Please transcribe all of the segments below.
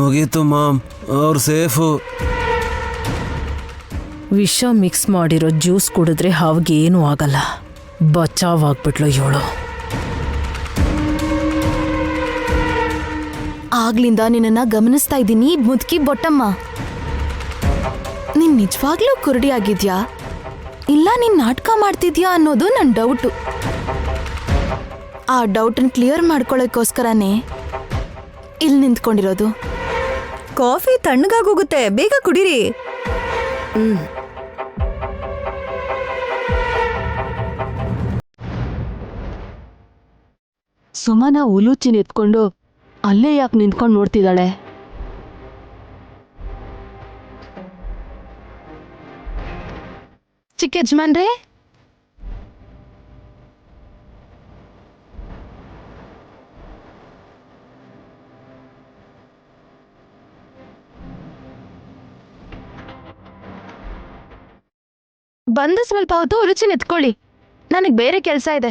ಮುಗೀತು ಮಾಮ್, ಅವ್ರು ಸೇಫು. ವಿಷ ಮಿಕ್ಸ್ ಮಾಡಿರೋ ಜ್ಯೂಸ್ ಕುಡಿದ್ರೆ ಹಾವಿಗೇನೂ ಆಗಲ್ಲ. ಬಚಾವಾಗ್ಬಿಟ್ಲು ಇವಳು. ಆಗ್ಲಿಂದ ನಿನ್ನನ್ನ ಗಮನಿಸ್ತಾ ಇದ್ದೀನಿ ಮುದುಕಿ ಬೊಟ್ಟಮ್ಮ. ನೀನ್ ನಿಜವಾಗ್ಲೂ ಕುರುಡಿ ಆಗಿದ್ಯಾ ಇಲ್ಲ ನೀನ್ ನಾಟಕ ಮಾಡ್ತಿದ್ಯಾ ಅನ್ನೋದು ನನ್ನ ಡೌಟು. ಆ ಡೌಟನ್ನು ಕ್ಲಿಯರ್ ಮಾಡ್ಕೊಳ್ಳೋಕ್ಕೋಸ್ಕರನೇ ಇಲ್ಲಿ ನಿಂತ್ಕೊಂಡಿರೋದು. ಕಾಫಿ ತಣ್ಣಗಾಗೋಗುತ್ತೆ, ಬೇಗ ಕುಡೀರಿ. ಸುಮನ ಉಲೂಚಿನ ಎತ್ಕೊಂಡು ಅಲ್ಲೇ ಯಾಕೆ ನಿಂತ್ಕೊಂಡು ನೋಡ್ತಿದ್ದಾಳೆ? ಚಿಕ್ಕ ಯಜಮಾನ್ರೇ, ಬಂದು ಸ್ವಲ್ಪ ಹೊತ್ತು ರುಚಿನ ಎತ್ಕೊಳ್ಳಿ, ನನಗೆ ಬೇರೆ ಕೆಲಸ ಇದೆ.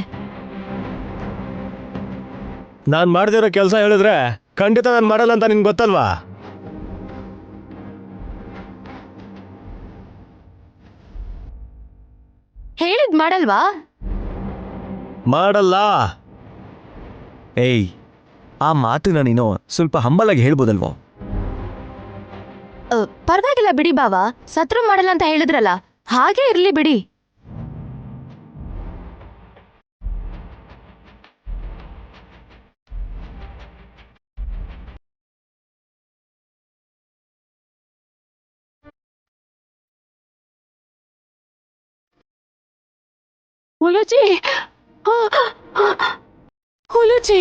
ನಾನು ಮಾಡ್ದಿರೋ ಕೆಲಸ ಹೇಳಿದ್ರೆ ಖಂಡಿತ ನಾನು ಮಾಡಲ್ಲ ಅಂತ ನಿನ್ಗೆ ಗೊತ್ತಲ್ವಾ? ಹೇಳಿದ್ ಮಾಡಲ್ವಾ? ಮಾಡಲ್ಲ. ಏಯ್, ಆ ಮಾತನ್ನ ನೀನು ಸ್ವಲ್ಪ ಹಂಬಲಾಗಿ ಹೇಳ್ಬೋದಲ್ವೋ? ಪರವಾಗಿಲ್ಲ ಬಿಡಿ ಬಾವಾ, ಸತ್ರು ಮಾಡಲ್ಲ ಅಂತ ಹೇಳಿದ್ರಲ್ಲ, ಹಾಗೆ ಇರ್ಲಿ ಬಿಡಿ. ಹುಲುಚಿ, ಹುಲುಚಿ,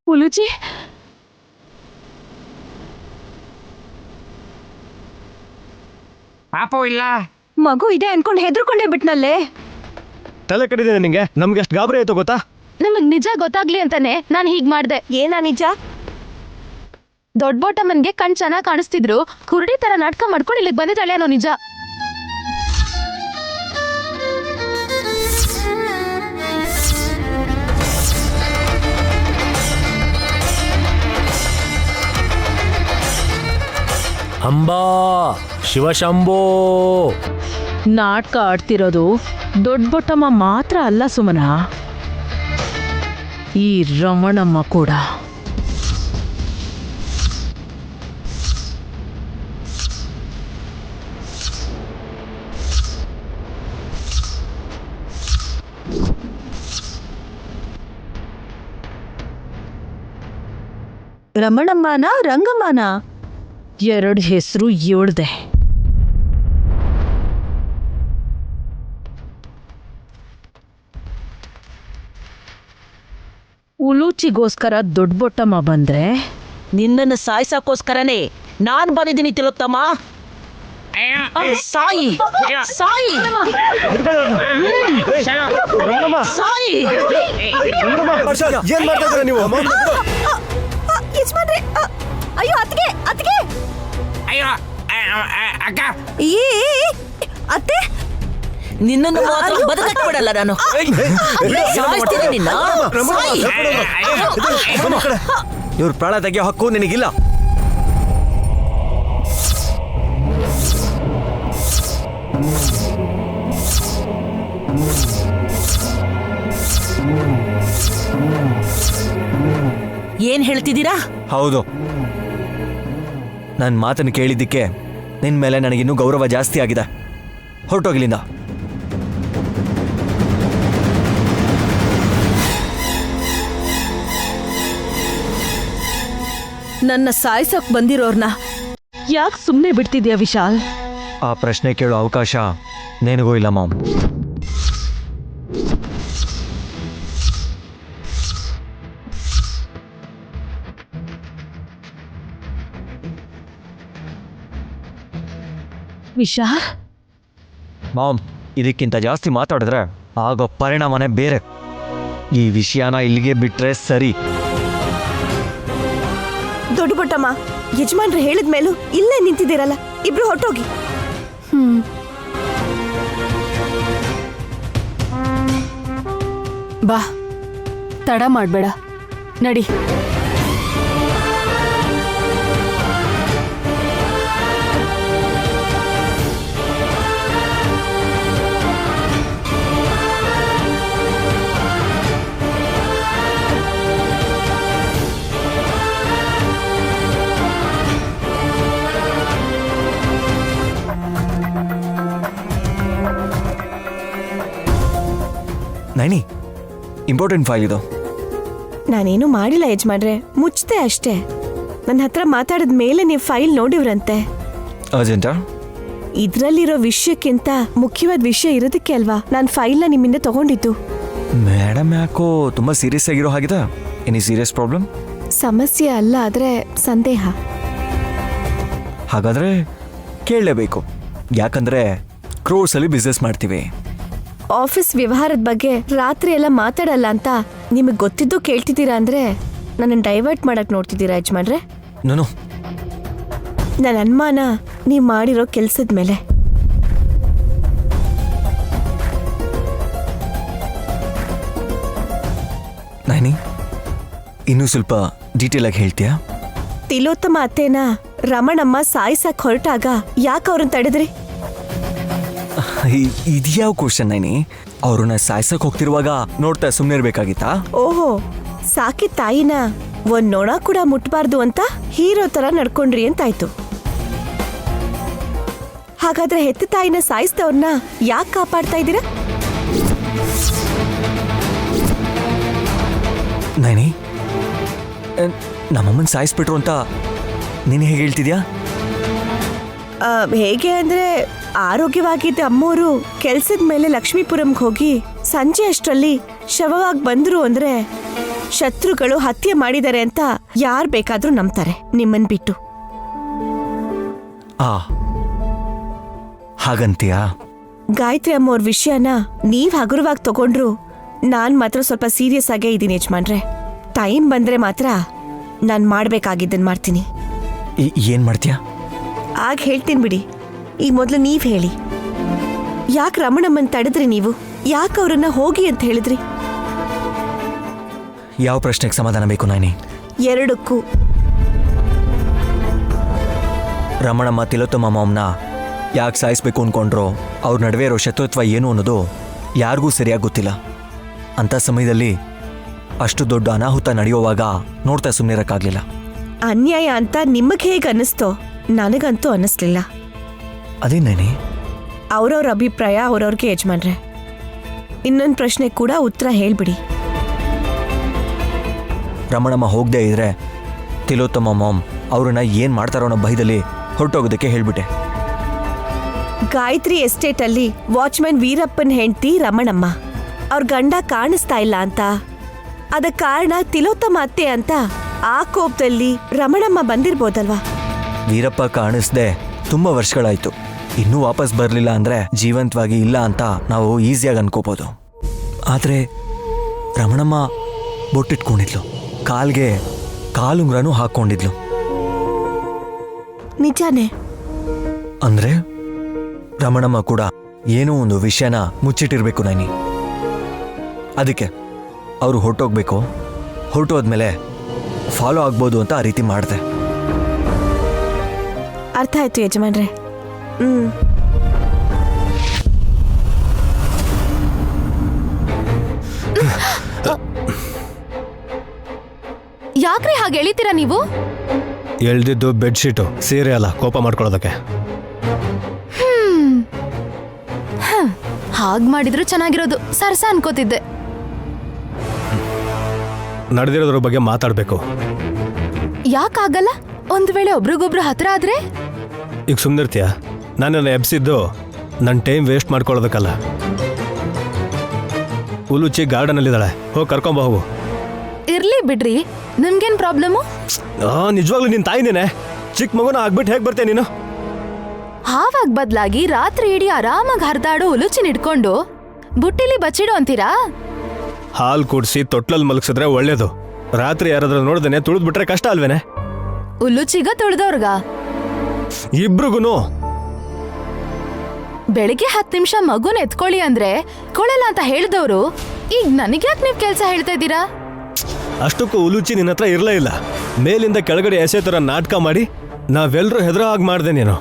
ಹುಲುಚಿ, ಪಾಪು ಇಲ್ಲ. ಮಗು ಇದೆ ಅನ್ಕೊಂಡು ಹೆದರ್ಕೊಂಡೇ ಬಿಟ್ನಲ್ಲೇ. ತಲೆ ಕಡಿದೆ ನಿಂಗೆ. ನಮ್ಗೆ ಎಷ್ಟು ಗಾಬರಿ ಆಯ್ತು ಗೊತ್ತಾ? ನಿಮಗ್ ನಿಜ ಗೊತ್ತಾಗ್ಲಿ ಅಂತಾನೆ ನಾನು ಹೀಗ್ ಮಾಡ್ದೆ. ಏನಾ ನಿಜ? ದೊಡ್ಡ ಬೋಟಮ್ಮನ್ಗೆ ಕಣ್ ಚೆನ್ನಾಗಿ ಕಾಣಿಸ್ತಿದ್ರು, ಕುರುಡಿ ತರ ನಾಟಕ ಮಾಡ್ಕೊಂಡು ಇಲ್ಲಿಗೆ ಬಂದಿದ್ದಾಳೆ ಅನ್ನೋ ನಿಜ. ಅಂಬಾ ಶಿವಶಂಭೋ. ನಾಟಕ ಆಡ್ತಿರೋದು ದೊಡ್ಡ ಬೊಟ್ಟಮ್ಮ ಮಾತ್ರ ಅಲ್ಲ ಸುಮನ, ಈ ರಮಣಮ್ಮ ಕೂಡ. ರಮಣಮ್ಮನ ರಂಗಮ್ಮನ? ಎರಡು ಹೆಸರು ಇವಳ್ದೆ. ಉಲೂಚಿಗೋಸ್ಕರ ದೊಡ್ಡ ಬೊಟ್ಟಮ್ಮ ಬಂದ್ರೆ, ನಿನ್ನನ್ನು ಸಾಯ್ಸಕ್ಕೋಸ್ಕರನೇ ನಾನ್ ಬಂದಿದ್ದೀನಿ ತಿಲೋತ್ತಮ್ಮ. ಸಾಯಿ ಸಾಯಿ ಸಾಯಿ. ಏನ್ ಮಾಡ್ತಾ ಇದ್ದೀರಾ ನೀವು? ಅಯ್ಯೋ ಅತ್ಗೆ ಅತ್ಗೆ. ಅಯ್ಯೋ ಅಕ್ಕ, ಅತ್ತೆ, ನಿನ್ನನ್ನು ಮಾತ್ರ ಬದುಕಕ್ಕೆ ಬಿಡಲ್ಲ ನಾನು. ಸಾಯಿಸ್ತೀನಿ ನಿನ್ನ. ಇವ್ರ ಪ್ರಾಣ ತೆಗೆಯೋ ಹಕ್ಕು ನಿನಗಿಲ್ಲ. ಏನ್ ಹೇಳ್ತಿದ್ದೀರಾ? ಹೌದು, ನನ್ನ ಮಾತನ್ನು ಕೇಳಿದ್ದಕ್ಕೆ ನಿನ್ನ ಮೇಲೆ ನನಗಿನ್ನೂ ಗೌರವ ಜಾಸ್ತಿ ಆಗಿದೆ. ಹೊರಟೋಗ್ಲಿಂದ. ನನ್ನ ಸಾಯ್ಸಕ್ ಬಂದಿರೋರ್ನ ಯಾಕೆ ಸುಮ್ಮನೆ ಬಿಡ್ತಿದ್ಯಾ ವಿಶಾಲ್? ಆ ಪ್ರಶ್ನೆ ಕೇಳೋ ಅವಕಾಶ ನಿನಗೂ ಇಲ್ಲ ಮಾಮ್. ವಿಶಾಲ್, ಮಾಮ್, ಇದಕ್ಕಿಂತ ಜಾಸ್ತಿ ಮಾತಾಡಿದ್ರೆ ಆಗೋ ಪರಿಣಾಮನೇ ಬೇರೆ. ಈ ವಿಷಯನ ಇಲ್ಲಿಗೆ ಬಿಟ್ರೆ ಸರಿ. ದೊಡ್ಡ ಬಟ್ಟಮ್ಮ, ಯಜಮಾನ್ರು ಹೇಳಿದ್ಮೇಲೂ ಇಲ್ಲೇ ನಿಂತಿದ್ದೀರಲ್ಲ, ಇಬ್ರು ಹೊಟ್ಟೋಗಿ. ಬಾ, ತಡ ಮಾಡ್ಬೇಡ, ನಡಿ. ನೈನಿ, ಇಂಪಾರ್ಟೆಂಟ್ ಫೈಲ್ ಇದು. ನಾನೇನು ಮಾಡಿಲ್ಲ ಯಜಮಾನ್ರೆ, ಮುಚ್ತೆ ಅಷ್ಟೇ. ನನ್ನ ಹತ್ರ ಮಾತಾಡಿದ ಮೇಲೆ ನೀವು ಫೈಲ್ ನೋಡಿವ್ರಂತೆ. ಅರ್ಜೆಂಟಾ? ಇದ್ರಲ್ಲಿರೋ ವಿಷಯಕ್ಕಿಂತ ಮುಖ್ಯವಾದ ವಿಷಯ ಇರೋದಕ್ಕೆ ಅಲ್ವಾ ನಾನು ಫೈಲ್ನ ನಿಮ್ಮಿಂದ ತಗೊಂಡಿದ್ದು. ಮೇಡಮ್ ಯಾಕೋ ತುಂಬ ಸೀರಿಯಸ್ ಆಗಿರೋ ಹಾಗಿದೆ. Any serious problem? ಸಮಸ್ಯೆ ಅಲ್ಲ, ಆದ್ರೆ ಸಂದೇಹ. ಹಾಗಾದರೆ ಕೇಳಲೇಬೇಕು, ಯಾಕಂದರೆ ಕ್ರೋರ್ಸಲ್ಲಿ ಬಿಸ್ನೆಸ್ ಮಾಡ್ತೀವಿ. ಆಫೀಸ್ ವ್ಯವಹಾರದ ಬಗ್ಗೆ ರಾತ್ರಿ ಎಲ್ಲ ಮಾತಾಡಲ್ಲ ಅಂತ ನಿಮಗೆ ಗೊತ್ತಿದ್ದು ಕೇಳ್ತಿದ್ದೀರಾ ಅಂದ್ರೆ ನನ್ನನ್ನು ಡೈವರ್ಟ್ ಮಾಡಕ್ ನೋಡ್ತಿದ್ದೀರಾ ಯಜಮಾನ್ರೆ? ನಾನು ನನ್ನ ಅನುಮಾನ ನೀವು ಮಾಡಿರೋ ಕೆಲ್ಸದ ಮೇಲೆ. ನೈನಿ, ಇನ್ನೂ ಸ್ವಲ್ಪ ಡೀಟೇಲ್ ಆಗಿ ಹೇಳ್ತೀಯಾ? ತಿಲೋತ್ತಮ ಅತ್ತೇನ ರಮಣಮ್ಮ ಸಾಯಿಸಕ್ ಹೊರಟಾಗ ಯಾಕೆ ಅವ್ರನ್ನ ತಡೆದ್ರಿ? ಇದ್ಯಾವ ಕ್ವಶನ್ ನೈನಿ? ಅವ್ರನ್ನ ಸಾಯ್ಸಕ್ ಹೋಗ್ತಿರುವಾಗ ನೋಡ್ತಾ ಸುಮ್ಮನೆ ಇರ್ಬೇಕಾಗಿತ್ತಾ? ಓಹೋ, ಸಾಕಿ ತಾಯಿನ ಒಂದ್ ನೊಣ ಕೂಡ ಮುಟ್ಬಾರ್ದು ಅಂತ ಹೀರೋ ತರ ನಡ್ಕೊಂಡ್ರಿ ಅಂತಾಯ್ತು. ಹಾಗಾದ್ರೆ ಹೆತ್ತ ತಾಯಿನ ಸಾಯಿಸಿದವ್ರನ್ನ ಯಾಕೆ ಕಾಪಾಡ್ತಾ ಇದ್ದೀರಾ? ನೈನಿ, ನಮ್ಮಮ್ಮನ್ ಸಾಯಿಸ್ಬಿಟ್ರು ಅಂತ ನೀನು ಹೇಗೆ ಹೇಳ್ತಿದ್ಯಾ? ಹೇಗೆ ಅಂದ್ರೆ, ಆರೋಗ್ಯವಾಗಿದ್ದ ಅಮ್ಮೋರು ಕೆಲ್ಸದ ಮೇಲೆ ಲಕ್ಷ್ಮೀಪುರಂಗೆ ಹೋಗಿ ಸಂಜೆ ಅಷ್ಟರಲ್ಲಿ ಶವವಾಗಿ ಬಂದ್ರು ಅಂದ್ರೆ ಶತ್ರುಗಳು ಹತ್ಯೆ ಮಾಡಿದ್ದಾರೆ ಅಂತ ಯಾರು ಬೇಕಾದ್ರೂ ನಂಬ್ತಾರೆ, ನಿಮ್ಮನ್ ಬಿಟ್ಟು. ಹಾಗಂತೀಯಾ? ಗಾಯತ್ರಿ ಅಮ್ಮೋರ್ ವಿಷಯನ ನೀವ್ ಹಗುರವಾಗಿ ತಗೊಂಡ್ರು, ನಾನ್ ಮಾತ್ರ ಸ್ವಲ್ಪ ಸೀರಿಯಸ್ ಆಗೇ ಇದ್ದೀನಿ ಯಜಮಾನ್ರೆ. ಟೈಮ್ ಬಂದ್ರೆ ಮಾತ್ರ ನಾನ್ ಮಾಡ್ಬೇಕಾಗಿದ್ದನ್ ಮಾಡ್ತೀನಿ. ಏನ್ ಮಾಡ್ತೀಯಾ? ಆಗ ಹೇಳ್ತೀನಿ ಬಿಡಿ, ಈಗ ಮೊದಲು ನೀವ್ ಹೇಳಿ. ಯಾಕೆ ರಮಣಮ್ಮನ್ ತಡೆದ್ರಿ ನೀವು? ಯಾಕೆ ಅವ್ರನ್ನ ಹೋಗಿ ಅಂತ ಹೇಳಿದ್ರಿ? ಯಾವ ಪ್ರಶ್ನೆಗೆ ಸಮಾಧಾನ ಬೇಕು ನೈನಿ? ಎರಡಕ್ಕೂ. ರಮಣಮ್ಮ ತಿಲೋತ್ತಮ ಮಾಮ್ನ ಯಾಕೆ ಸಾಯಿಸ್ಬೇಕು ಅನ್ಕೊಂಡ್ರೋ, ಅವ್ರ ನಡುವೆ ಇರೋ ಶತ್ರುತ್ವ ಏನು ಅನ್ನೋದು ಯಾರಿಗೂ ಸರಿಯಾಗಿ ಗೊತ್ತಿಲ್ಲ. ಅಂಥ ಸಮಯದಲ್ಲಿ ಅಷ್ಟು ದೊಡ್ಡ ಅನಾಹುತ ನಡೆಯುವಾಗ ನೋಡ್ತಾ ಸುಮ್ಮನಿರಕ್ಕಾಗ್ಲಿಲ್ಲ. ಅನ್ಯಾಯ ಅಂತ ನಿಮಗೆ ಹೇಗೆ ಅನ್ನಿಸ್ತೋ, ನನಗಂತೂ ಅನ್ನಿಸ್ಲಿಲ್ಲ. ಅದೇನೇನೆ? ಅವ್ರವ್ರ ಅಭಿಪ್ರಾಯ ಅವ್ರವ್ರಿಗೆ ಯಜಮಾನ್ರೆ. ಇನ್ನೊಂದು ಪ್ರಶ್ನೆ ಕೂಡ ಉತ್ತರ ಹೇಳ್ಬಿಡಿ. ರಮಣಮ್ಮ ಹೋಗದೆ ಇದ್ರೆ ತಿಲೋತ್ತಮ ಮಾಮ್ ಅವ್ರನ್ನ ಏನ್ ಮಾಡ್ತಾರೋ ಅನ್ನೋ ಭಯದಲ್ಲಿ ಹೊರಟೋಗೋದಕ್ಕೆ ಹೇಳ್ಬಿಟ್ಟೆ. ಗಾಯತ್ರಿ ಎಸ್ಟೇಟಲ್ಲಿ ವಾಚ್ಮನ್ ವೀರಪ್ಪನ್ ಹೆಂಡತಿ ರಮಣಮ್ಮ. ಅವ್ರ ಗಂಡ ಕಾಣಿಸ್ತಾ ಇಲ್ಲ ಅಂತ, ಅದಕ್ಕೆ ಕಾರಣ ತಿಲೋತ್ತಮ ಅತ್ತೆ ಅಂತ ಆ ಕೋಪದಲ್ಲಿ ರಮಣಮ್ಮ ಬಂದಿರ್ಬೋದಲ್ವಾ? ವೀರಪ್ಪ ಕಾಣಿಸ್ದೆ ತುಂಬ ವರ್ಷಗಳಾಯ್ತು. ಇನ್ನೂ ವಾಪಸ್ ಬರಲಿಲ್ಲ ಅಂದ್ರೆ ಜೀವಂತವಾಗಿ ಇಲ್ಲ ಅಂತ ನಾವು ಈಸಿಯಾಗಿ ಅನ್ಕೋಬೋದು. ಆದರೆ ರಮಣಮ್ಮ ಬೊಟ್ಟಿಟ್ಕೊಂಡಿದ್ಲು, ಕಾಲ್ಗೆ ಕಾಲುಂಗ್ರನೂ ಹಾಕ್ಕೊಂಡಿದ್ಲು. ನಿಜಾನೇ? ಅಂದ್ರೆ ರಮಣಮ್ಮ ಕೂಡ ಏನೋ ಒಂದು ವಿಷಯನ ಮುಚ್ಚಿಟ್ಟಿರ್ಬೇಕು ನೈನಿ. ಅದಕ್ಕೆ ಅವರು ಹೊರಟೋಗ್ಬೇಕು, ಹೊರಟೋದ್ಮೇಲೆ ಫಾಲೋ ಆಗ್ಬೋದು ಅಂತ ಆ ರೀತಿ ಮಾಡಿದೆ. ಅರ್ಥ ಆಯ್ತು ಯಜಮಾನ್ರೆ. ಯಾಕ್ರಿ ಹಾಗೆ ಎಳಿತೀರಾ ನೀವು? ಎಳ್ದಿದ್ದು ಬೆಡ್ಶೀಟು, ಸೀರೆ ಅಲ್ಲ, ಕೋಪ ಮಾಡ್ಕೊಳ್ಳೋದಕ್ಕೆ. ಹಾಗ್ ಮಾಡಿದ್ರು ಚೆನ್ನಾಗಿರೋದು, ಸರ್ಸ ಅನ್ಕೋತಿದ್ದೆ. ನಡೆದಿರೋದ್ರ ಬಗ್ಗೆ ಮಾತಾಡಬೇಕು. ಯಾಕಾಗಲ್ಲ? ಒಂದ್ ವೇಳೆ ಒಬ್ರಿಗೊಬ್ರು ಹತ್ರ ಆದ್ರೆ? ಈಗ ಸುಮ್ಮನಿರ್ತೀಯ? ನನ್ನನ್ನು ಎಬ್ಸಿದ್ದು ನನ್ನ ಟೈಮ್ ವೇಸ್ಟ್ ಮಾಡ್ಕೊಳ್ಳೋದಕ್ಕಲ್ಲ. ಉಲುಚಿ ಗಾರ್ಡನಲ್ಲಿದ್ದಾಳೆ, ಹೋಗಿ ಕರ್ಕೊಂಬ ಹೋಗು. ಇರ್ಲಿ ಬಿಡ್ರಿ, ನಿಮ್ಗೇನ್ ಪ್ರಾಬ್ಲಮ್ಮು? ನಿಜವಾಗ್ಲೂ ನಿನ್ ತಾಯಿನೇನೆ? ಚಿಕ್ಕ ಮಗುನ ಆಗ್ಬಿಟ್ಟು ಹೇಗೆ ಬರ್ತೀಯ ನೀನು? ಹಾವಾಗ ಬದ್ಲಾಗಿ ರಾತ್ರಿ ಇಡೀ ಆರಾಮಾಗಿ ಹರಿದಾಡೋ ಉಲುಚಿನ ಇಟ್ಕೊಂಡು ಬುಟ್ಟಿಲಿ ಬಚ್ಚಿಡೋ ಅಂತೀರಾ? ಹಾಲು ಕುಡಿಸಿ ತೊಟ್ಲಲ್ಲಿ ಮಲಗಿಸಿದ್ರೆ ಒಳ್ಳೇದು. ರಾತ್ರಿ ಯಾರಾದ್ರೂ ನೋಡ್ದೇನೆ ತುಳಿದ್ಬಿಟ್ರೆ ಕಷ್ಟ ಅಲ್ವೇನೆ? ಉಲ್ಲುಚಿಗ ತುಳ್ದವ್ರಗ ಇಬ್ರಿಗೂ ಬೆಳಿಗ್ಗೆ 10 ನಿಮಿಷ ಮಗುನ ಎತ್ಕೊಳ್ಳಿ ಅಂದ್ರೆ ಕೊಳಲ್ಲ ಅಂತ ಹೇಳಿದವರು ಈಗ ನನಗ್ಯಾಕೆ ನೀವ್ ಕೆಲ್ಸ ಹೇಳ್ತಾ ಇದ್ದೀರಾ? ಅಷ್ಟಕ್ಕೂ ಉಲುಚಿ ನಿನ್ನ ಹತ್ರ ಇರಲೇ ಇಲ್ಲ. ಮೇಲಿಂದ ಕೆಳಗಡೆ ಎಸೆ ಥರ ನಾಟಕ ಮಾಡಿ ನಾವೆಲ್ಲರೂ ಹೆದರೋ ಹಾಗೆ ಮಾಡ್ದೆ. ನೀನು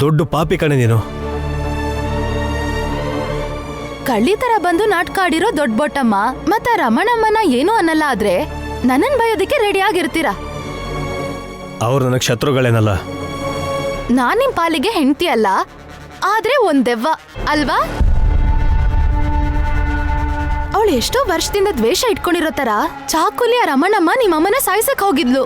ದೊಡ್ಡ ಪಾಪಿ ಕಣೆ ನೀನು. ಕಳ್ಳಿ ತರ ಬಂದು ನಾಟಕ ಆಡಿರೋ ದೊಡ್ಡ ಬೊಟ್ಟಮ್ಮ ಮತ್ತ ರಮಣಮ್ಮನ ಏನೂ ಅನ್ನಲ್ಲ ಆದ್ರೆ ನನ್ನನ್ ಬಯೋದಕ್ಕೆ ರೆಡಿ ಆಗಿರ್ತೀರಾ. ಅವ್ರು ನನಗೆ ಶತ್ರುಗಳೇನಲ್ಲ. ನಾನ್ ನಿಮ್ ಪಾಲಿಗೆ ಹೆಂಡ್ತಿ ಅಲ್ಲ, ಆದ್ರೆ ಒಂದ್ ದೆವ್ವ ಅಲ್ವಾ? ಅವಳು ಎಷ್ಟೋ ವರ್ಷದಿಂದ ದ್ವೇಷ ಇಟ್ಕೊಂಡಿರೋ ತರ ಚಾಕುಲಿ ಆ ರಮಣಮ್ಮ ನಿಮ್ಮಮ್ಮನ ಸಾಯ್ಸಕ್ ಹೋಗಿದ್ಲು.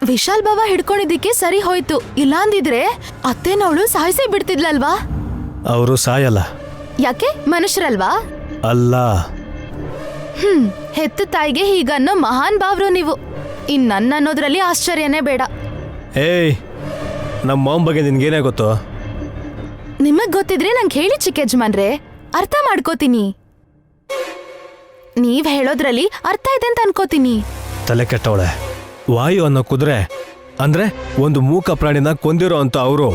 ವಿಶಾಲ್ ಬಾವ ಹಿಡ್ಕೊಂಡಿದ್ದಕ್ಕೆ ಸರಿ ಹೋಯ್ತು, ಇಲ್ಲಾಂದಿದ್ರೆ ಅತ್ತೇನವಳು ಸಾಯಿಸೇ ಬಿಡ್ತಿದ್ಲಲ್ವಾ? ಅವರು ಸಾಯಲ್ಲ. ಯಾಕೆ? ಮನುಷ್ಯರಲ್ವಾ? ಅಲ್ಲ. ಹೆತ್ತ ತಾಯಿಗೆ ಹೀಗನ್ನೋ ಮಹಾನ್ ಭಾವ್ರು ನೀವು. ಇನ್ ನನ್ನ ಅನ್ನೋದ್ರಲ್ಲಿ ಆಶ್ಚರ್ಯನೇ ಬೇಡ. ಏಯ್, ನಮ್ಮ ಮಾಮ್ ಬಗ್ಗೆ ನಿನ್ಗೇನೇ ಗೊತ್ತು? ನಿಮಗ್ ಗೊತ್ತಿದ್ರೆ ನಂಗೆ ಹೇಳಿ ಚಿಕ್ಕ ಯಜಮಾನ್ರೆ, ಅರ್ಥ ಮಾಡ್ಕೋತೀನಿ. ನೀವ್ ಹೇಳೋದ್ರಲ್ಲಿ ಅರ್ಥ ಇದೆ ಅಂತ ಅನ್ಕೋತೀನಿ. ತಲೆ ಕೆಟ್ಟವಳೆ. ವಾಯು ಅನ್ನೋ ಕುದುರೆ ಅಂದ್ರೆ ಒಂದು ಮೂಕ ಪ್ರಾಣಿನ ಕೊಂದಿರೋ ಅಂತ ಅವರು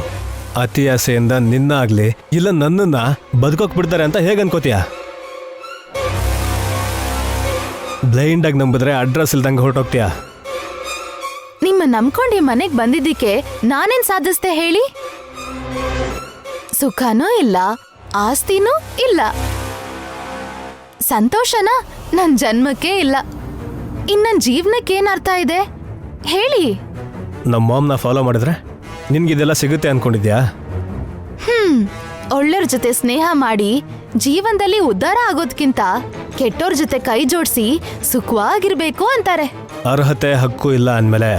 ಅತಿ ಆಸೆಯಿಂದ ನಿನ್ನ ಆಗ್ಲಿ ಇಲ್ಲ ನನ್ನನ್ನ ಬದುಕೋಕ್ ಬಿಡ್ತಾರೆ ಅಂತ ಹೇಗೆ ಅನ್ಕೋತೀಯ? ಬ್ಲೈಂಡ್ ಆಗಿ ನಂಬಿದ್ರೆ ಅಡ್ರೆಸ್ ಇಲ್ದಂಗೆ ಹೊರಟೋಗ್ತೀಯ. ನಿಮ್ಮ ನಂಬ್ಕೊಂಡು ಈ ಮನೆಗ್ ಬಂದಿದ್ದಕ್ಕೆ ನಾನೇನ್ ಸಾಧಿಸ್ತೆ ಹೇಳಿ? ಸುಖನೂ ಇಲ್ಲ, ಆಸ್ತಿನೂ ಇಲ್ಲ, ಸಂತೋಷನ ನನ್ ಜನ್ಮಕ್ಕೆ ಇಲ್ಲ. ಇನ್ ನನ್ ಜೀವನಕ್ಕೆ ಏನ್ ಅರ್ಥ ಇದೆ ಹೇಳಿ? ನಮ್ಮ ಮಾಮ್ನ ಫಾಲೋ ಮಾಡಿದ್ರೆ ನಿನ್ಗಿದೆಲ್ಲ ಸಿಗುತ್ತೆ ಅನ್ಕೊಂಡಿದ್ಯಾ? ಒಳ್ಳೆಯವ್ರ ಜೊತೆ ಸ್ನೇಹ ಮಾಡಿ ಜೀವನದಲ್ಲಿ ಉದ್ಧಾರ ಆಗೋದ್ಕಿಂತ ಕೆಟ್ಟೋರ್ ಜೊತೆ ಕೈ ಜೋಡಿಸಿ ಸುಖವಾಗಿರ್ಬೇಕು ಅಂತಾರೆ. ಅರ್ಹತೆ ಹಕ್ಕು ಇಲ್ಲ ಅಂದಮೇಲೆ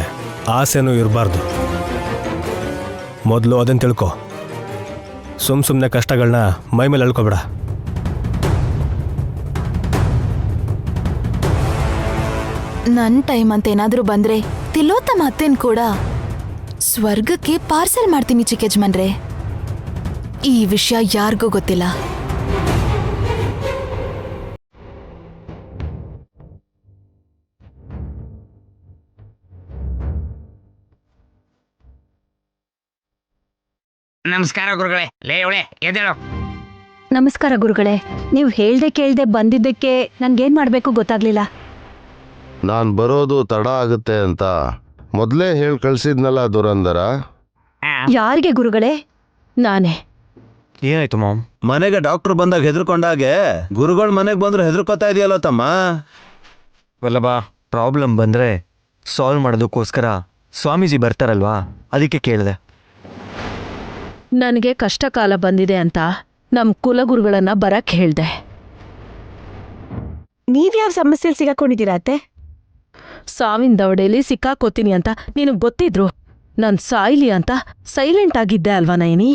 ಆಸೆನೂ ಇರಬಾರ್ದು. ಮೊದಲು ಅದನ್ನು ತಿಳ್ಕೊ. ಸುಮ್ಮನೆ ಕಷ್ಟಗಳನ್ನ ಮೈ ಮೇಲೆ ಎಳ್ಕೊಬೇಡ. ನನ್ ಟೈಮ್ ಅಂತ ಏನಾದ್ರೂ ಬಂದ್ರೆ ತಿಲೋತ್ತಮ ಅತ್ತೇನ್ ಕೂಡ ಸ್ವರ್ಗಕ್ಕೆ ಪಾರ್ಸೆಲ್ ಮಾಡ್ತೀನಿ ಚಿಕ್ಕ ಯಜಮಾನ್ರೆ. ಈ ವಿಷಯ ಯಾರಿಗೂ ಗೊತ್ತಿಲ್ಲ. ನಮಸ್ಕಾರ ಗುರುಗಳೇ. ಲೇ ಅವಳೆ ಎದ್ದೇಳು. ನಮಸ್ಕಾರ ಗುರುಗಳೇ. ನೀವು ಹೇಳ್ದೆ ಕೇಳ್ದೆ ಬಂದಿದ್ದಕ್ಕೆ ನನ್ಗೇನ್ ಮಾಡ್ಬೇಕು ಗೊತ್ತಾಗ್ಲಿಲ್ಲ. ನಾನು ಬರೋದು ತಡ ಆಗುತ್ತೆ ಅಂತ ಮೊದಲೇ ಹೇಳಿ ಕಳ್ಸಿದ್ನಲ್ಲ ದುರಂದರ. ಯಾರಿಗೆ ಗುರುಗಳೇ? ನಾನೇ. ಏನಾಯ್ತು ಮಾಮ್? ಮನೆಗೆ ಡಾಕ್ಟರ್ ಬಂದಾಗ ಹೆದರ್ಕೊಂಡಾಗೆ ಗುರುಗಳ ಮನೆಗೆ ಬಂದ್ರೆ ಹೆದರ್ಕೋತಾ ಇದೆಯಲ್ಲ ತಮ್ಮ. ವಲ್ಲಭ, ಪ್ರಾಬ್ಲಮ್ ಬಂದರೆ ಸಾಲ್ವ್ ಮಾಡೋದಕ್ಕೋಸ್ಕರ ಸ್ವಾಮೀಜಿ ಬರ್ತಾರಲ್ವಾ, ಅದಕ್ಕೆ ಕೇಳಿದೆ. ನನಗೆ ಕಷ್ಟ ಕಾಲ ಬಂದಿದೆ ಅಂತ ನಮ್ಮ ಕುಲಗುರುಗಳನ್ನ ಬರಕ್ ಹೇಳ್ದೆ. ನೀವ್ಯಾವ ಸಮಸ್ಯೆಯಲ್ಲಿ ಸಿಗಾಕೊಂಡಿದ್ದೀರಾ ಅತ್ತೆ? ಸಾವಿನ ದವಡೆಯಲ್ಲಿ ಸಿಕ್ಕಾಕೋತೀನಿ ಅಂತ ನಿನಗೆ ಗೊತ್ತಿದ್ರು ನಾನು ಸಾಯ್ಲಿ ಅಂತ ಸೈಲೆಂಟ್ ಆಗಿದ್ದೆ ಅಲ್ವಾ ನಯನಿ?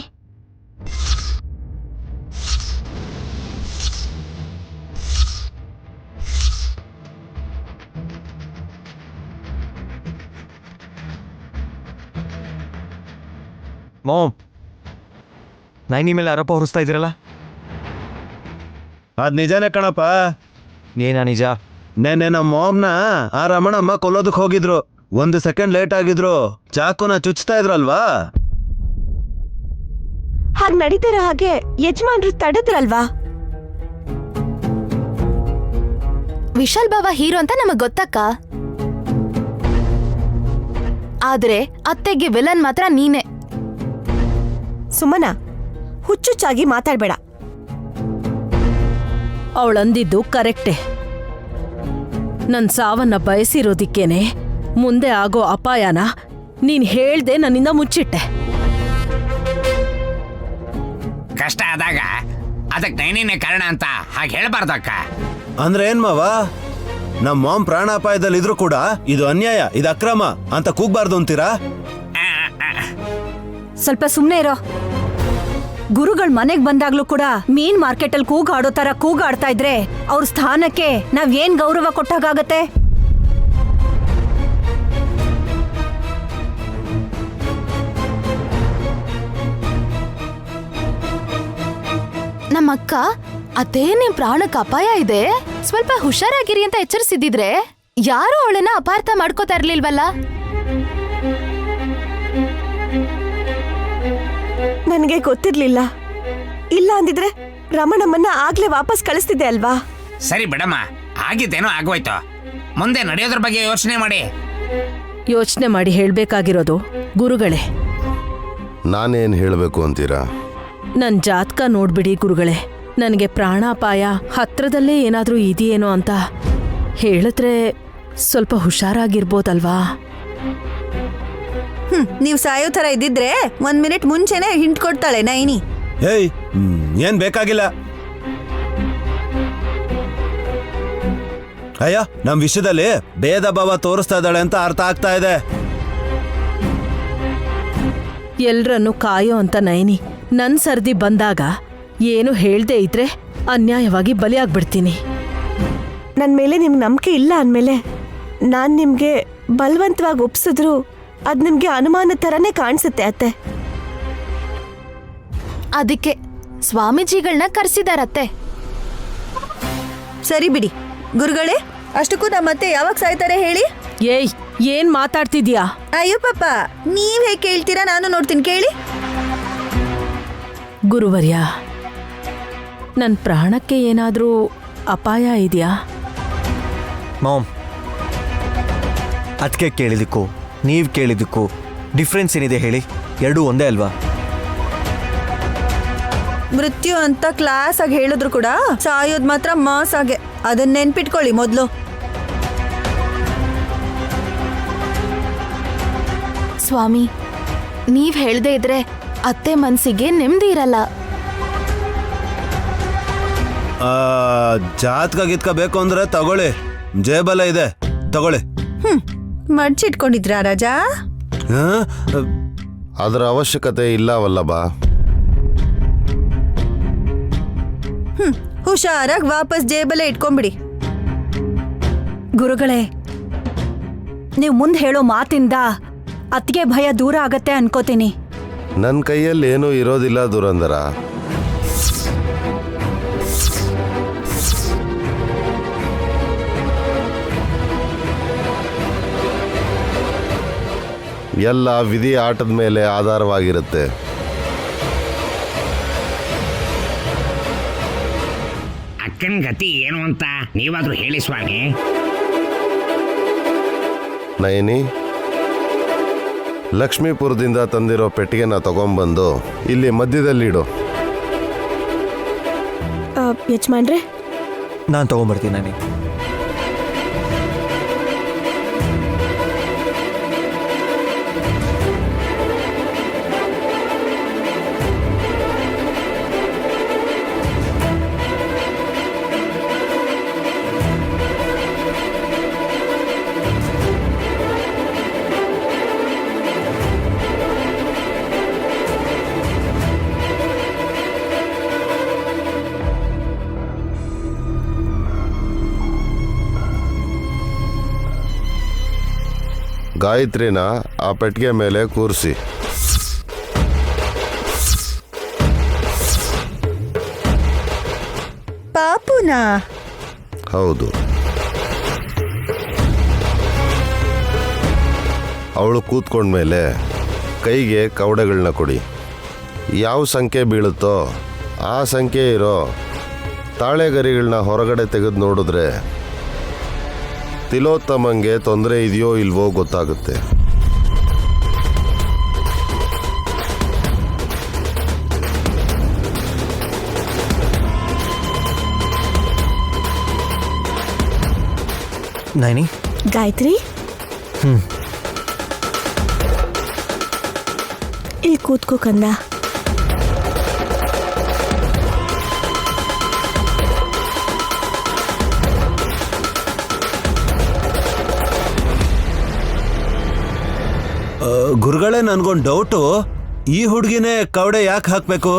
ಮಾಮ್, ನೈನಿ ಮೇಲೆ ಆರೋಪ ಹೊರಿಸ್ತಾ ಇದ್ದೀರಲ್ಲ? ಅದ್ ನಿಜಾನೇ ಕಣಪ್ಪ. ಏನ ನಿಜ? ನೆನ್ನೆ ನಮ್ಮ ಮಾಮ್ನ ಆ ರಮಣಮ್ಮ ಕೊಲ್ಲೋದಕ್ಕೆ ಹೋಗಿದ್ರು. 1 ಸೆಕೆಂಡ್ ಲೇಟ್ ಆಗಿದ್ರು, ಚಾಕುನ ಚುಚ್ತಾ ಇದ್ರಲ್ವಾ? ಹಾಗೆ ನಡೀತಿರೋ ಹಾಗೆ ಯಜಮಾನ್ರು ತಡದ್ರಲ್ವಾ? ವಿಶಾಲ್ ಬಾವ ಹೀರೋ ಅಂತ ನಮಗ್ ಗೊತ್ತಕ್ಕ, ಆದ್ರೆ ಅತ್ತೆಗೆ ವಿಲನ್ ಮಾತ್ರ ನೀನೆ. ಸುಮನ, ಹುಚ್ಚುಚ್ಚಾಗಿ ಮಾತಾಡ್ಬೇಡ. ಅವಳಂದಿದ್ದು ಕರೆಕ್ಟೇ. ನನ್ನ ಸಾವನ್ನ ಬಯಸಿರೋದಿಕ್ಕೇನೆ ಮುಂದೆ ಆಗೋ ಅಪಾಯನ ನೀನ್ ಹೇಳ್ದೆ ನನ್ನಿಂದ ಮುಚ್ಚಿಟ್ಟೆ. ಕಷ್ಟ ಆದಾಗ ಅದಕ್ಕೆ ನೈನಿನೇ ಕಾರಣ ಅಂತ ಹಾಗೆ ಹೇಳ್ಬಾರ್ದಕ್ಕ. ಅಂದ್ರೆ ಏನ್ ಮಾವ, ನಮ್ಮ ಮಾಮ್ ಪ್ರಾಣಾಪಾಯದಲ್ಲಿ ಇದ್ರು ಕೂಡ ಇದು ಅನ್ಯಾಯ, ಇದು ಅಕ್ರಮ ಅಂತ ಕೂಗ್ಬಾರ್ದು ಅಂತೀರಾ? ಸ್ವಲ್ಪ ಸುಮ್ಮನೆ ಇರೋ. ಗುರುಗಳ ಮನೆಗ್ ಬಂದಾಗ್ಲೂ ಕೂಡ ಮೀನ್ ಮಾರ್ಕೆಟಲ್ಲಿ ಕೂಗಾಡೋ ತರ ಕೂಗಾಡ್ತಾ ಇದ್ರೆ ಅವ್ರ ಸ್ಥಾನಕ್ಕೆ ನಾವ್ ಏನ್ ಗೌರವ ಕೊಟ್ಟಾಗತ್ತೆ? ನಮ್ಮಕ್ಕ ಅದೇ ನಿಮ್ ಪ್ರಾಣಕ್ಕೆ ಅಪಾಯ ಇದೆ, ಸ್ವಲ್ಪ ಹುಷಾರಾಗಿರಿ ಅಂತ ಎಚ್ಚರಿಸಿದ್ರೆ ಯಾರು ಅವಳನ್ನ ಅಪಾರ್ಥ ಮಾಡ್ಕೋತಾ ಇರ್ಲಿಲ್ವಲ್ಲ? ನನಗೆ ಗೊತ್ತಿರ್ಲಿಲ್ಲ. ಇಲ್ಲ ಅಂದಿದ್ರೆ ರಮಣಮ್ಮನ್ನ ಆಗ್ಲೇ ವಾಪಸ್ ಕಳಿಸ್ತಿದ್ದೆ ಅಲ್ವಾ? ಸರಿ ಬಿಡಮ್ಮ, ಆಗಿದ್ದೇನೋ ಆಗೋಯ್ತು. ಮುಂದೆ ನಡೆಯೋದ್ರ ಬಗ್ಗೆ ಯೋಚನೆ ಮಾಡಿ. ಯೋಚನೆ ಮಾಡಿ ಹೇಳ್ಬೇಕಾಗಿರೋದು ಗುರುಗಳೇ. ನಾನೇನು ಹೇಳಬೇಕು ಅಂತೀರಾ? ನನ್ ಜಾತಕ ನೋಡ್ಬಿಡಿ ಗುರುಗಳೇ. ನನಗೆ ಪ್ರಾಣಾಪಾಯ ಹತ್ರದಲ್ಲೇ ಏನಾದ್ರೂ ಇದೆಯೇನೋ ಅಂತ ಹೇಳಿದ್ರೆ ಸ್ವಲ್ಪ ಹುಷಾರಾಗಿರ್ಬೋದಲ್ವಾ? ನೀವ್ ಸಾಯೋ ತರ ಇದ್ದಿದ್ರೆ 1 ಮಿನಿಟ್ ಮುಂಚೆನೆ ಹಿಂಟ್ ಕೊಡ್ತಾಳೆ ನೈನಿ. ಏಯ್ ಏನ್ ಬೇಕಾಗಿಲ್ಲ. ಅಯ್ಯ, ನಮ್ ವಿಷಯದಲ್ಲಿ ಭೇದ ಭಾವ ತೋರಿಸ್ತಾ ಇದ್ದಾಳೆ ಅಂತ ಅರ್ಥ ಆಗ್ತಾ ಇದೆ. ಎಲ್ರನ್ನು ಕಾಯೋ ಅಂತ ನೈನಿ ನನ್ ಸರ್ದಿ ಬಂದಾಗ ಏನು ಹೇಳ್ದೇ ಇದ್ರೆ ಅನ್ಯಾಯವಾಗಿ ಬಲಿಯಾಗ್ಬಿಡ್ತೀನಿ. ನನ್ ಮೇಲೆ ನಿಮ್ಗೆ ನಂಬಿಕೆ ಇಲ್ಲ ಅಂದ್ಮೇಲೆ ನಾನ್ ನಿಮ್ಗೆ ಬಲವಂತವಾಗಿ ಒಪ್ಸಿದ್ರು ಅದ್ ನಿಮ್ಗೆ ಅನುಮಾನ ತರನೇ ಕಾಣಿಸುತ್ತೆ ಅತ್ತೆ. ಅದಕ್ಕೆ ಸ್ವಾಮೀಜಿಗಳನ್ನ ಕರೆಸಿದಾರತ್ತೆ. ಸರಿ ಬಿಡಿ ಗುರುಗಳೇ, ಅಷ್ಟಕ್ಕೂ ನಮ್ಮತ್ತೆ ಯಾವಾಗ ಸಾಯ್ತಾರೆ ಹೇಳಿ? ಏಯ್, ಏನ್ ಮಾತಾಡ್ತಿದ್ಯಾ? ಅಯ್ಯೋ ಪಾಪ, ನೀವ್ ಹೇಗೆ ಕೇಳ್ತೀರಾ? ನಾನು ನೋಡ್ತೀನಿ, ಕೇಳಿ. ಗುರುವರ್ಯ, ನನ್ ಪ್ರಾಣಕ್ಕೆ ಏನಾದ್ರೂ ಅಪಾಯ ಇದೆಯಾ? ಮಾಮ್, ಅದಕ್ಕೆ ಕೇಳಿದಕ್ಕೂ ನೀವು ಕೇಳಿದಕ್ಕೂ ಡಿಫ್ರೆನ್ಸ್ ಏನಿದೆ ಹೇಳಿ? ಎರಡೂ ಒಂದೇ ಅಲ್ವಾ? ಮೃತ್ಯು ಅಂತ ಕ್ಲಾಸ್ ಆಗಿ ಹೇಳಿದ್ರು ಕೂಡ ಸಾಯೋದ್ ಮಾತ್ರ ಮಾಸ್ ಆಗೆ. ಅದನ್ನ ನೆನ್ಪಿಟ್ಕೊಳ್ಳಿ ಮೊದ್ಲು. ಸ್ವಾಮಿ, ನೀವ್ ಹೇಳ್ದೇ ಇದ್ರೆ ಅತ್ತೆ ಮನ್ಸಿಗೆ ನೆಮ್ಮದಿ ಇರಲ್ಲ. ಜಾತಕ ಗೀತ್ಕ ಬೇಕು ಅಂದ್ರೆ ತಗೊಳ್ಳಿ, ಜೇಬಲ್ಲ ಇದೆ, ತಗೊಳ್ಳಿ. ಮಡ್ಚಿಟ್ಕೊಂಡಿದ್ರಾ ರಾಜಾ? ಹಾ? ಅದರ ಅವಶ್ಯಕತೆ ಇಲ್ಲವಲ್ಲಬ. ಹುಷಾರಾಗಿ ವಾಪಸ್ ಜೇಬಲ್ಲೇ ಇಟ್ಕೊಂಡ್ಬಿಡಿ. ಗುರುಗಳೇ, ನೀವು ಮುಂದೆ ಹೇಳೋ ಮಾತಿಂದ ಅತ್ತಿಗೆ ಭಯ ದೂರ ಆಗತ್ತೆ ಅನ್ಕೋತೀನಿ. ನನ್ನ ಕೈಯಲ್ಲಿ ಏನೂ ಇರೋದಿಲ್ಲ ದುರಂದರ. ಎಲ್ಲ ವಿಧಿ ಆಟದ ಮೇಲೆ ಆಧಾರವಾಗಿರುತ್ತೆ. ಅಕ್ಕನ ಗತಿ ಏನು ಅಂತ ನೀವಾದ್ರೂ ಹೇಳಿ ಸ್ವಾಮಿ. ನಯನಿ, ಲಕ್ಷ್ಮೀಪುರದಿಂದ ತಂದಿರೋ ಪೆಟ್ಟಿಗೆನ ತಗೊಂಬಂದು ಇಲ್ಲಿ ಮಧ್ಯದಲ್ಲಿಡು. ಯಜಮಾನ್ರೆ, ನಾನು ತಗೊಂಬರ್ತೀನಿ ನಾನಿ. ಗಾಯತ್ರಿನ ಆ ಪೆಟ್ಟಿಗೆ ಮೇಲೆ ಕೂರಿಸಿ. ಪಾಪುನಾ? ಹೌದು. ಅವಳು ಕೂತ್ಕೊಂಡ್ಮೇಲೆ ಕೈಗೆ ಕವಡೆಗಳನ್ನ ಕೊಡಿ. ಯಾವ ಸಂಖ್ಯೆ ಬೀಳುತ್ತೋ ಆ ಸಂಖ್ಯೆ ಇರೋ ತಾಳೆಗರಿಗಳನ್ನ ಹೊರಗಡೆ ತೆಗೆದು ನೋಡಿದ್ರೆ ತಿಲೋತ್ತಮಂಗೆ ತೊಂದರೆ ಇದೆಯೋ ಇಲ್ವೋ ಗೊತ್ತಾಗುತ್ತೆ. ನೈನಿ, ಗಾಯತ್ರಿ, ಇಲ್ಲಿ ಕೂತ್ಕೋ ಕಂದ. ಗುರುಗಳೇ, ನನ್ಗೊಂದು ಡೌಟು. ಈ ಹುಡುಗಿನೇ ಕವಡೆ ಯಾಕೆ ಹಾಕ್ಬೇಕು?